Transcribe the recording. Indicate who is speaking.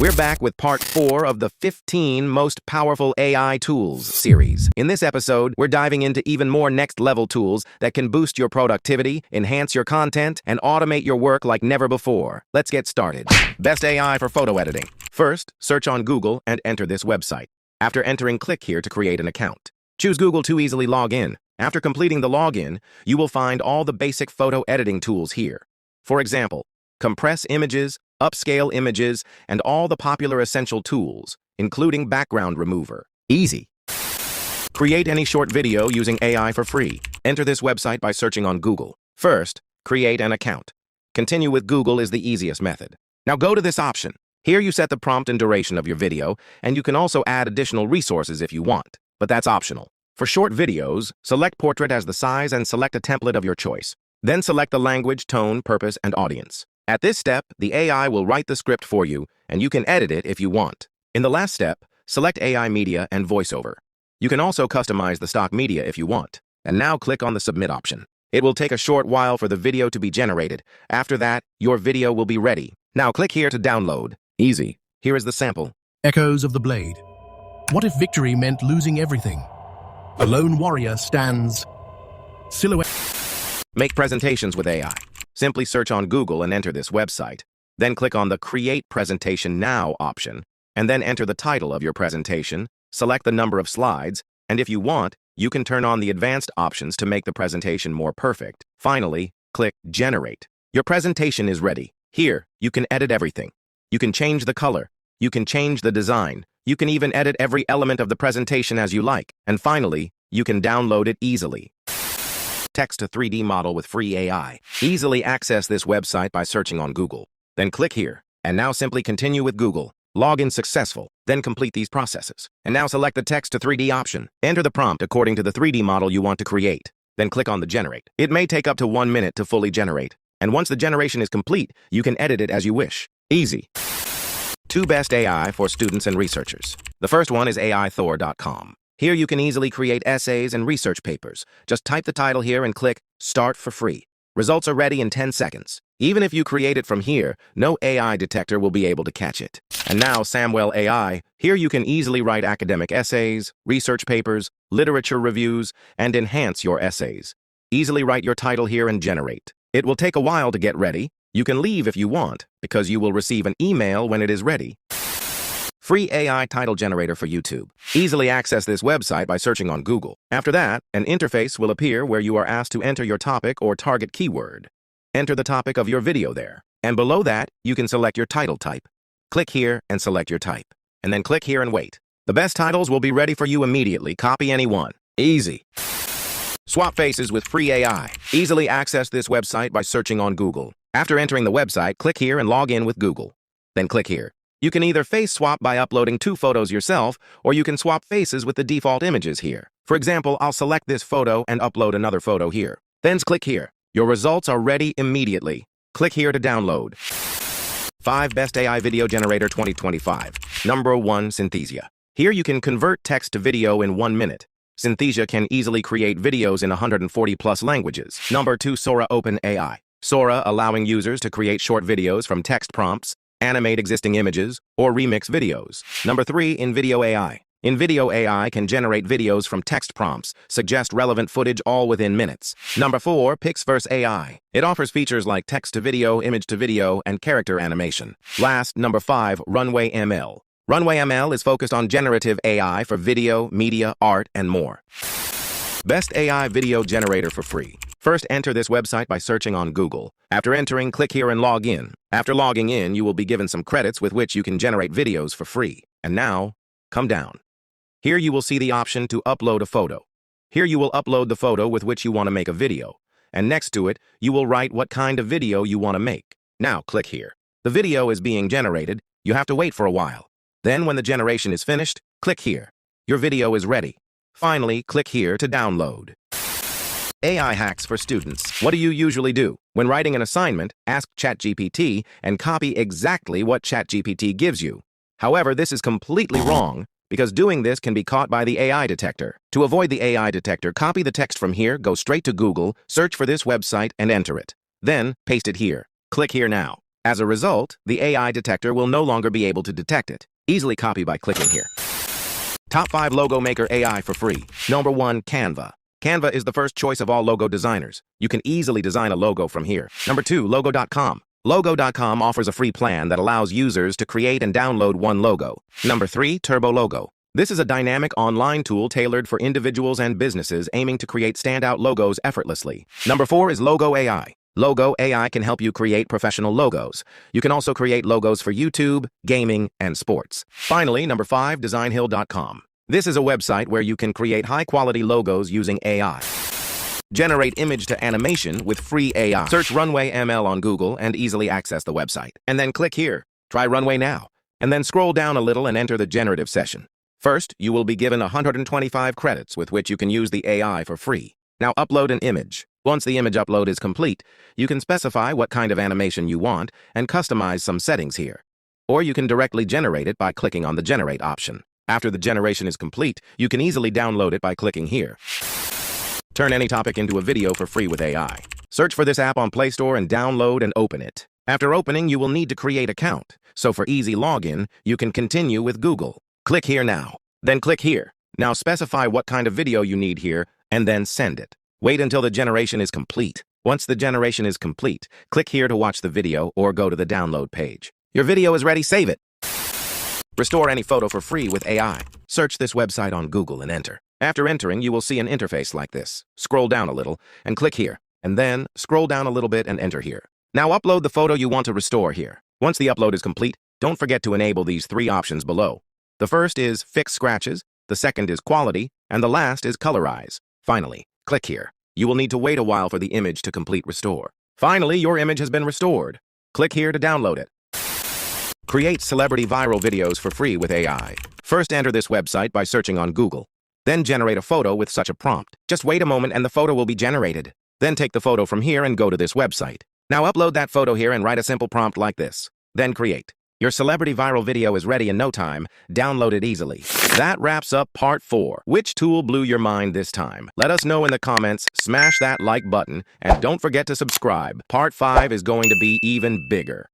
Speaker 1: We're back with part 4 of the 15 most powerful AI tools series. In this episode, we're diving into even more next-level tools that can boost your productivity, enhance your content, and automate your work like never before. Let's get started. Best AI for photo editing. First, search on Google and enter this website. After entering, click here to create an account. Choose Google to easily log in. After completing the login, you will find all the basic photo editing tools here. For example, compress images, upscale images, and all the popular essential tools, including background remover. Easy. Create any short video using AI for free. Enter this website by searching on Google. First, create an account. Continue with Google is the easiest method. Now go to this option. Here you set the prompt and duration of your video, and you can also add additional resources if you want, but that's optional. For short videos, select portrait as the size and select a template of your choice. Then select the language, tone, purpose, and audience. At this step, the AI will write the script for you, and you can edit it if you want. In the last step, select AI media and voiceover. You can also customize the stock media if you want. And now click on the submit option. It will take a short while for the video to be generated. After that, your video will be ready. Now click here to download. Easy. Here is the sample.
Speaker 2: Echoes of the blade. What if victory meant losing everything? A lone warrior stands silhouette.
Speaker 1: Make presentations with AI. Simply search on Google and enter this website. Then click on the Create Presentation Now option, and then enter the title of your presentation, select the number of slides, and if you want, you can turn on the advanced options to make the presentation more perfect. Finally, click Generate. Your presentation is ready. Here, you can edit everything. You can change the color. You can change the design. You can even edit every element of the presentation as you like. And finally, you can download it easily. Text to 3D model with free AI. Easily access this website by searching on Google. Then click here. And now simply continue with Google. Login successful. Then complete these processes. And now select the text to 3D option. Enter the prompt according to the 3D model you want to create. Then click on the Generate. It may take up to 1 minute to fully generate. And once the generation is complete, you can edit it as you wish. Easy. 2 best AI for students and researchers. The first one is AIthor.com. Here you can easily create essays and research papers. Just type the title here and click Start for free. Results are ready in 10 seconds. Even if you create it from here, no AI detector will be able to catch it. And now Samwell AI. Here you can easily write academic essays, research papers, literature reviews, and enhance your essays. Easily write your title here and generate. It will take a while to get ready. You can leave if you want, because you will receive an email when it is ready. Free AI title generator for YouTube. Easily access this website by searching on Google. After that, an interface will appear where you are asked to enter your topic or target keyword. Enter the topic of your video there. And below that, you can select your title type. Click here and select your type. And then click here and wait. The best titles will be ready for you immediately. Copy any one. Easy. Swap faces with free AI. Easily access this website by searching on Google. After entering the website, click here and log in with Google. Then click here. You can either face swap by uploading 2 photos yourself, or you can swap faces with the default images here. For example, I'll select this photo and upload another photo here. Then click here. Your results are ready immediately. Click here to download. 5 Best AI Video Generator 2025. Number 1, Synthesia. Here you can convert text to video in 1 minute. Synthesia can easily create videos in 140 plus languages. Number 2, Sora OpenAI. Sora allowing users to create short videos from text prompts, animate existing images, or remix videos. Number 3, InVideo AI. InVideo AI can generate videos from text prompts, suggest relevant footage all within minutes. Number 4, Pixverse AI. It offers features like text-to-video, image-to-video, and character animation. Last, number 5, Runway ML. Runway ML is focused on generative AI for video, media, art, and more. Best AI video generator for free. First, enter this website by searching on Google. After entering, click here and log in. After logging in, you will be given some credits with which you can generate videos for free. And now, come down. Here you will see the option to upload a photo. Here you will upload the photo with which you want to make a video. And next to it, you will write what kind of video you want to make. Now, click here. The video is being generated. You have to wait for a while. Then, when the generation is finished, click here. Your video is ready. Finally, click here to download. AI hacks for students. What do you usually do? When writing an assignment, ask ChatGPT and copy exactly what ChatGPT gives you. However, this is completely wrong because doing this can be caught by the AI detector. To avoid the AI detector, copy the text from here, go straight to Google, search for this website, and enter it. Then, paste it here. Click here now. As a result, the AI detector will no longer be able to detect it. Easily copy by clicking here. Top 5 Logo Maker AI for free. Number 1, Canva. Canva is the first choice of all logo designers. You can easily design a logo from here. Number 2, Logo.com. Logo.com offers a free plan that allows users to create and download one logo. Number 3, Turbo Logo. This is a dynamic online tool tailored for individuals and businesses aiming to create standout logos effortlessly. Number 4 is Logo AI. Logo AI can help you create professional logos. You can also create logos for YouTube, gaming, and sports. Finally, number 5, DesignHill.com. This is a website where you can create high-quality logos using AI. Generate image to animation with free AI. Search Runway ML on Google and easily access the website. And then click here. Try Runway now. And then scroll down a little and enter the generative session. First, you will be given 125 credits with which you can use the AI for free. Now upload an image. Once the image upload is complete, you can specify what kind of animation you want and customize some settings here. Or you can directly generate it by clicking on the Generate option. After the generation is complete, you can easily download it by clicking here. Turn any topic into a video for free with AI. Search for this app on Play Store and download and open it. After opening, you will need to create an account. So for easy login, you can continue with Google. Click here now. Then click here. Now specify what kind of video you need here and then send it. Wait until the generation is complete. Once the generation is complete, click here to watch the video or go to the download page. Your video is ready, save it. Restore any photo for free with AI. Search this website on Google and enter. After entering, you will see an interface like this. Scroll down a little and click here. And then scroll down a little bit and enter here. Now upload the photo you want to restore here. Once the upload is complete, don't forget to enable these 3 options below. The first is Fix Scratches, the second is Quality, and the last is Colorize. Finally, click here. You will need to wait a while for the image to complete restore. Finally, your image has been restored. Click here to download it. Create celebrity viral videos for free with AI. First, enter this website by searching on Google. Then generate a photo with such a prompt. Just wait a moment and the photo will be generated. Then take the photo from here and go to this website. Now upload that photo here and write a simple prompt like this. Then create. Your celebrity viral video is ready in no time. Download it easily. That wraps up part 4. Which tool blew your mind this time? Let us know in the comments, smash that like button, and don't forget to subscribe. Part 5 is going to be even bigger.